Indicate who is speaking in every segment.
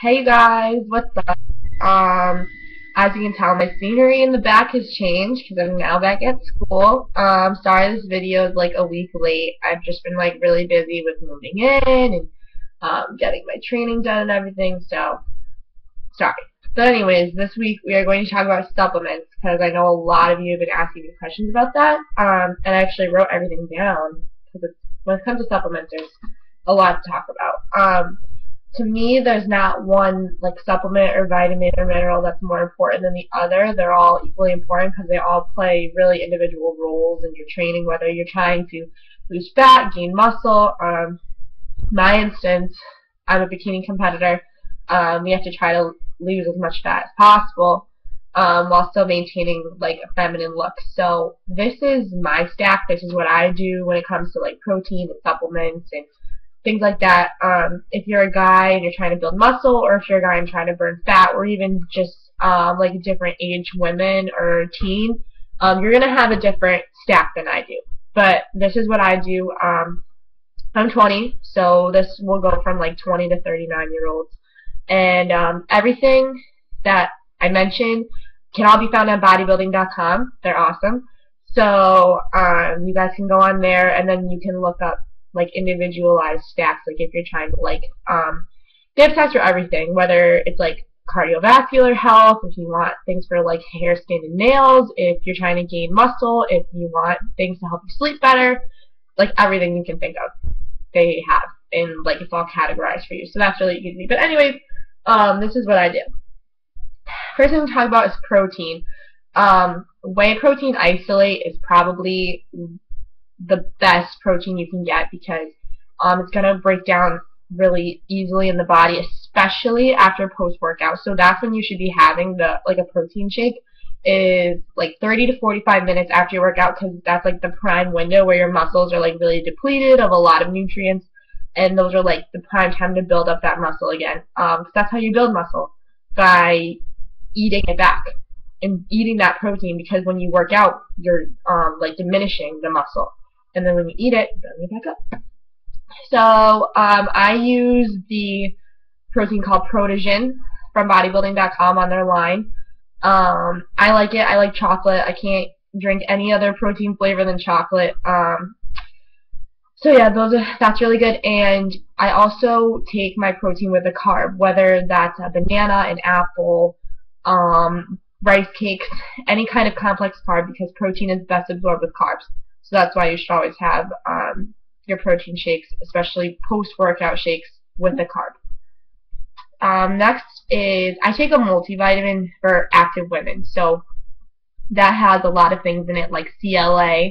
Speaker 1: Hey guys, what's up? Um, as you can tell, my scenery in the back has changed because I'm now back at school. Sorry this video is like a week late. I've just been like really busy with moving in and getting my training done and everything, so sorry. But anyways, this week we are going to talk about supplements because I know a lot of you have been asking me questions about that. And I actually wrote everything down because when it comes to supplements, there's a lot to talk about. To me, there's not one like supplement or vitamin or mineral that's more important than the other. They're all equally important because they all play really individual roles in your training, whether you're trying to lose fat, gain muscle. My instance, I'm a bikini competitor. We have to try to lose as much fat as possible while still maintaining like a feminine look. So this is my stack. This is what I do when it comes to like protein and supplements and things like that. If you're a guy and you're trying to build muscle, or if you're a guy and trying to burn fat, or even just like different age women or teen, you're gonna have a different stack than I do. But this is what I do. I'm 20, so this will go from like 20 to 39-year-olds, and everything that I mentioned can all be found on bodybuilding.com. They're awesome. So you guys can go on there, and then you can look up like individualized stacks. Like if you're trying to like they have stacks for everything, whether it's like cardiovascular health, if you want things for like hair, skin, and nails, if you're trying to gain muscle, if you want things to help you sleep better, like everything you can think of, they have, and like it's all categorized for you. So that's really easy. But anyways, this is what I do. First thing to talk about is protein. Whey protein isolate is probably the best protein you can get because it's going to break down really easily in the body, especially after post-workout. So that's when you should be having the like a protein shake, is like 30 to 45 minutes after your workout, because that's like the prime window where your muscles are like really depleted of a lot of nutrients, and those are like the prime time to build up that muscle again. That's how you build muscle, by eating it back and eating that protein, because when you work out, you're like diminishing the muscle. And then when you eat it, build it back up. So I use the protein called Protogen from bodybuilding.com on their line. I like it. I like chocolate. I can't drink any other protein flavor than chocolate. So yeah, that's really good. And I also take my protein with a carb, whether that's a banana, an apple, rice cakes, any kind of complex carb, because protein is best absorbed with carbs. So that's why you should always have your protein shakes, especially post-workout shakes, with a carb. Next is I take a multivitamin for active women. So that has a lot of things in it, like CLA.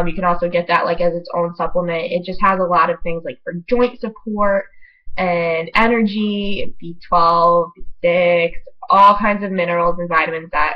Speaker 1: You can also get that like as its own supplement. It just has a lot of things like for joint support and energy, B12, B6, all kinds of minerals and vitamins that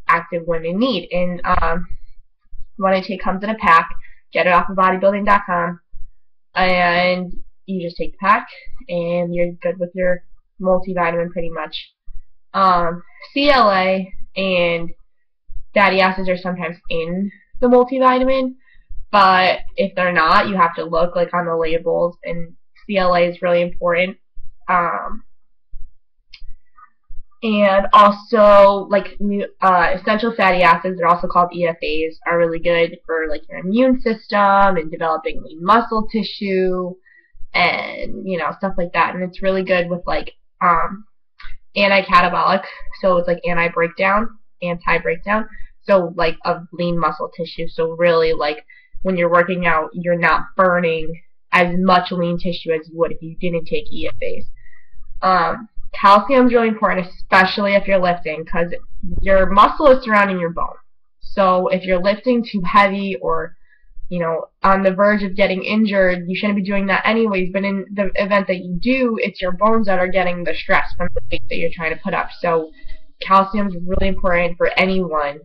Speaker 1: active women need. And what I take comes in a pack. Get it off of bodybuilding.com, and you just take the pack, and you're good with your multivitamin pretty much. CLA and fatty acids are sometimes in the multivitamin, but if they're not, you have to look like on the labels, and CLA is really important. And also, like essential fatty acids, they're also called EFAs, are really good for like your immune system and developing lean muscle tissue, and stuff like that. And it's really good with like anti-catabolic, so it's like anti-breakdown. So like of lean muscle tissue. So really, like when you're working out, you're not burning as much lean tissue as you would if you didn't take EFAs. Calcium is really important, especially if you're lifting, because your muscle is surrounding your bone. So if you're lifting too heavy, or on the verge of getting injured, you shouldn't be doing that anyways. But in the event that you do, it's your bones that are getting the stress from the weight that you're trying to put up. So calcium is really important for anyone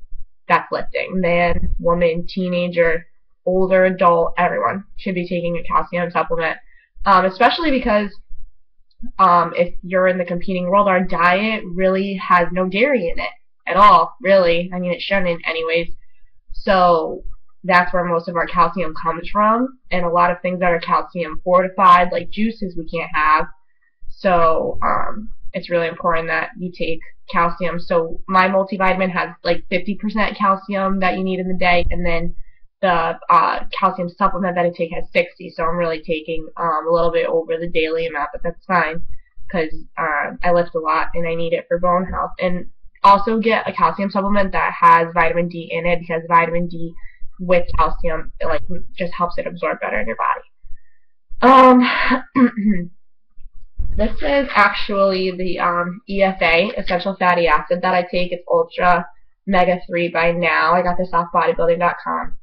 Speaker 1: that's lifting. Man, woman, teenager, older adult, everyone should be taking a calcium supplement, especially because if you're in the competing world, our diet really has no dairy in it at all, really. I mean, it shouldn't anyways. So that's where most of our calcium comes from, and a lot of things that are calcium fortified, like juices, we can't have. So it's really important that you take calcium. So my multivitamin has like 50% calcium that you need in the day, and then the calcium supplement that I take has 60. So I'm really taking a little bit over the daily amount, but that's fine because I lift a lot and I need it for bone health. And also get a calcium supplement that has vitamin D in it, because vitamin D with calcium, it like just helps it absorb better in your body. This is actually the EFA, essential fatty acid, that I take. It's Ultra Mega 3 by Now. I got this off bodybuilding.com.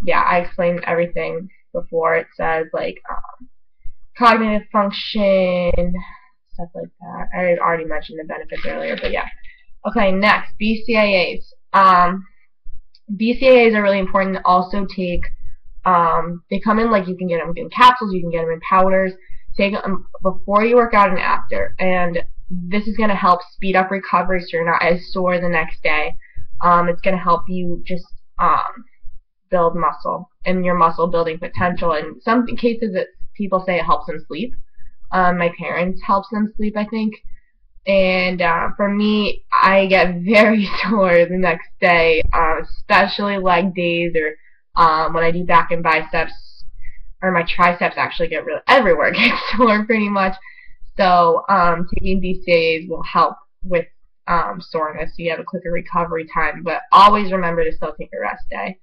Speaker 1: Yeah, I explained everything before. It says like cognitive function, stuff like that. I already mentioned the benefits earlier, but yeah. Okay, next, BCAAs. BCAAs are really important to also take. They come in, like, you can get them in capsules, you can get them in powders. Take them before you work out and after, and this is going to help speed up recovery so you're not as sore the next day. It's going to help you just build muscle and your muscle building potential. In some cases, people say it helps them sleep. My parents helps them sleep, I think. And for me, I get very sore the next day, especially leg days, or when I do back and biceps, or my triceps actually get really, everywhere gets sore pretty much. So taking BCAAs will help with soreness, so you have a quicker recovery time. But always remember to still take a rest day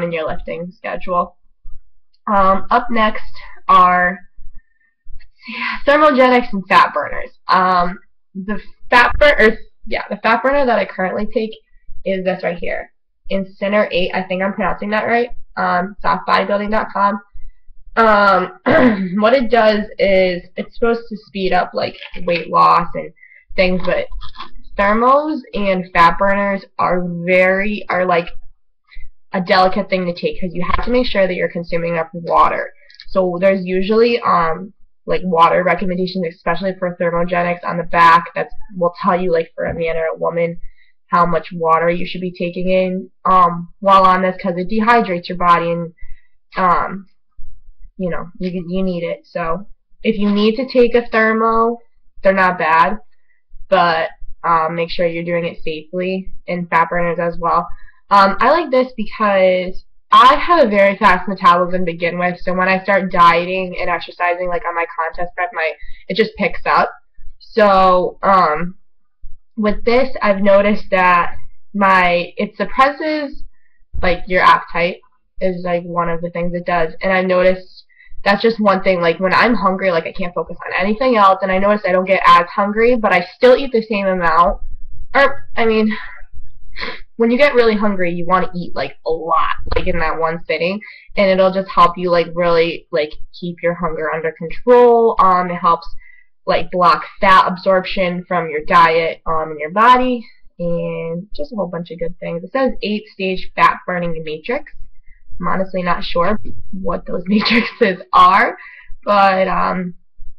Speaker 1: in your lifting schedule. Up next are thermogenics and fat burners. The fat burner that I currently take is this right here, Inciner8. I think I'm pronouncing that right. It's off bodybuilding.com. What it does is it's supposed to speed up like weight loss and things, but thermos and fat burners are like a delicate thing to take, because you have to make sure that you're consuming enough water. So there's usually like water recommendations, especially for thermogenics, on the back that will tell you, like, for a man or a woman how much water you should be taking in while on this, because it dehydrates your body, and you know, you need it. So if you need to take a thermo, they're not bad, but make sure you're doing it safely, and fat burners as well. I like this because I have a very fast metabolism to begin with, so when I start dieting and exercising, like on my contest prep, it just picks up. So with this, I've noticed that it suppresses like your appetite, is like one of the things it does, and I noticed that's just one thing. Like when I'm hungry, like I can't focus on anything else, and I notice I don't get as hungry, but I still eat the same amount. Or I mean, when you get really hungry, you want to eat like a lot, like in that one sitting, and it'll just help you like really like keep your hunger under control. It helps like block fat absorption from your diet in your body, and just a whole bunch of good things. It says 8-stage fat burning matrix. I'm honestly not sure what those matrices are, but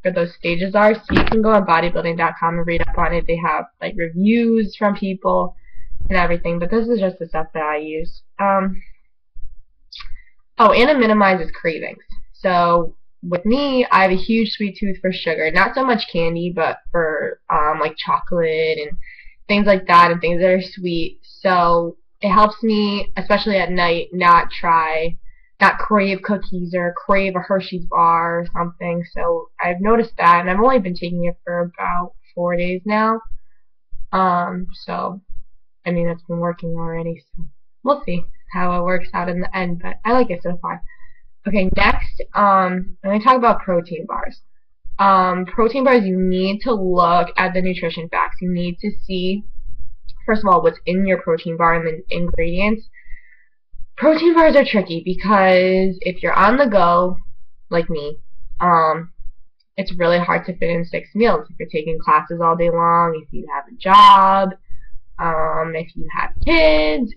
Speaker 1: what those stages are. So you can go on bodybuilding.com and read up on it. They have like reviews from people and everything, but this is just the stuff that I use. Oh, and it minimizes cravings. So with me, I have a huge sweet tooth for sugar. Not so much candy, but for like chocolate and things like that, and things that are sweet. So it helps me, especially at night, not crave cookies or crave a Hershey's bar or something. So I've noticed that, and I've only been taking it for about 4 days now. So I mean, it's been working already, so we'll see how it works out in the end, but I like it so far. Okay, next, I'm going to talk about protein bars. Protein bars, you need to look at the nutrition facts. You need to see, first of all, what's in your protein bar and the ingredients. Protein bars are tricky because if you're on the go, like me, it's really hard to fit in 6 meals. If you're taking classes all day long, if you have a job, if you have kids,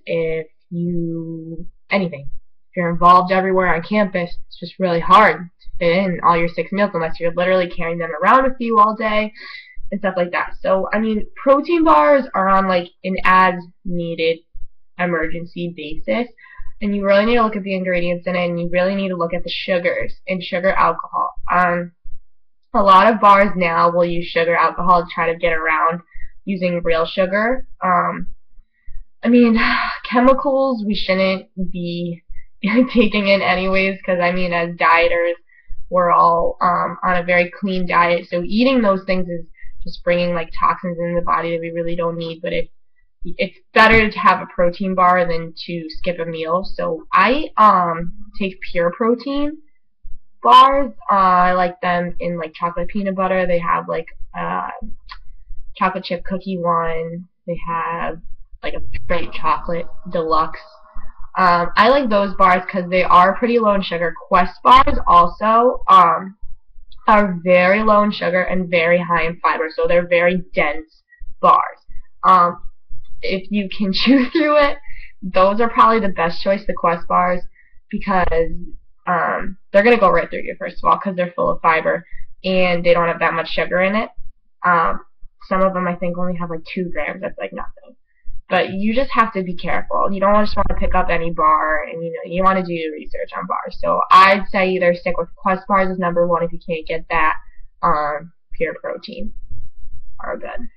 Speaker 1: anything. If you're involved everywhere on campus, it's just really hard to fit in all your 6 meals unless you're literally carrying them around with you all day and stuff like that. So, I mean, protein bars are on like an as-needed emergency basis. and you really need to look at the ingredients in it, and you really need to look at the sugars and sugar alcohol. A lot of bars now will use sugar alcohol to try to get around using real sugar. I mean, chemicals we shouldn't be taking in anyways, because I mean, as dieters, we're all on a very clean diet, so eating those things is just bringing like toxins in the body that we really don't need. But it's better to have a protein bar than to skip a meal. So I take pure protein bars. I like them in like chocolate peanut butter. They have like chocolate chip cookie one. They have like a straight chocolate deluxe. I like those bars because they are pretty low in sugar. Quest bars also are very low in sugar and very high in fiber, so they're very dense bars. If you can chew through it, those are probably the best choice, the Quest bars, because they're going to go right through you, first of all, because they're full of fiber and they don't have that much sugar in it. Some of them I think only have like 2 grams. That's like nothing. But you just have to be careful. You don't just want to pick up any bar, and you want to do your research on bars. So I'd say either stick with Quest bars as number 1 if you can't get that. Pure protein are good.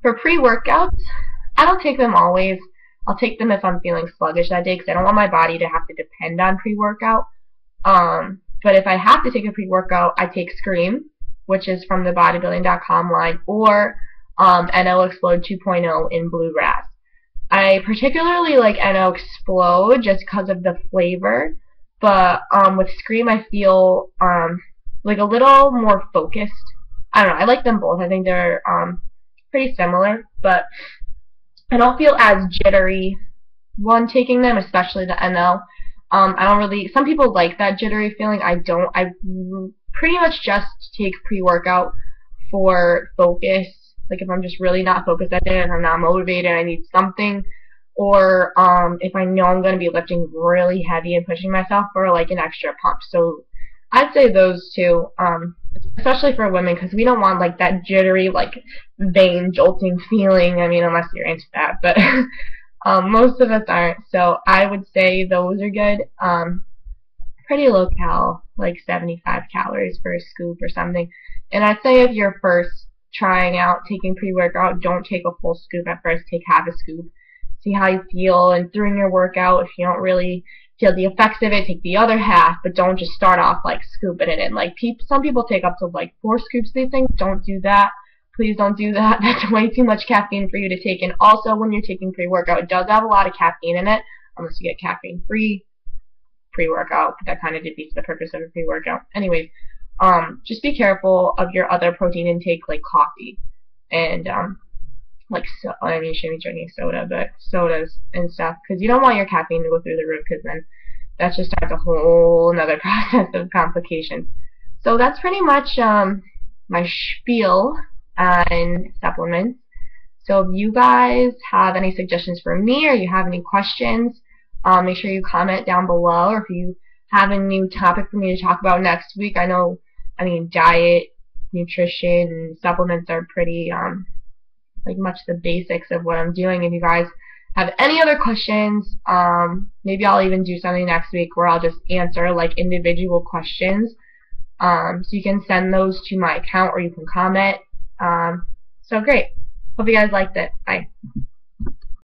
Speaker 1: For pre-workouts, I don't take them always. I'll take them if I'm feeling sluggish that day because I don't want my body to have to depend on pre-workout. But if I have to take a pre-workout, I take Scream, which is from the bodybuilding.com line, or NO Explode 2.0 in Bluegrass. I particularly like NO Explode just because of the flavor, but with Scream I feel like a little more focused. I don't know, I like them both. I think they're pretty similar, but I don't feel as jittery when taking them, especially the NO. I don't really, some people like that jittery feeling. I don't. I pretty much just take pre-workout for focus. Like if I'm just really not focused that day, if I'm not motivated, I need something, or if I know I'm going to be lifting really heavy and pushing myself for like an extra pump. So I'd say those two, especially for women, because we don't want like that jittery, like vein jolting feeling. I mean, unless you're into that, but most of us aren't. So I would say those are good. Pretty low cal, like 75 calories for a scoop or something. And I'd say if you're first trying out taking pre-workout, don't take a full scoop at first. Take half a scoop. See how you feel, and during your workout, if you don't really feel the effects of it, take the other half, but don't just start off like scooping it in. Like some people take up to like 4 scoops, they think. Don't do that. Please don't do that. That's way too much caffeine for you to take. And also, when you're taking pre-workout, it does have a lot of caffeine in it, unless you get caffeine-free pre-workout. That kind of defeats the purpose of a pre-workout. Anyways, just be careful of your other protein intake, like coffee and I mean, you shouldn't be drinking soda, but sodas and stuff, because you don't want your caffeine to go through the roof, because then that just starts a whole another process of complications. So that's pretty much my spiel on supplements. So if you guys have any suggestions for me, or you have any questions, make sure you comment down below. Or if you have a new topic for me to talk about next week, I mean, diet, nutrition, and supplements are pretty like much the basics of what I'm doing. If you guys have any other questions, maybe I'll even do something next week where I'll just answer like individual questions. So you can send those to my account, or you can comment. So great. Hope you guys liked it. Bye.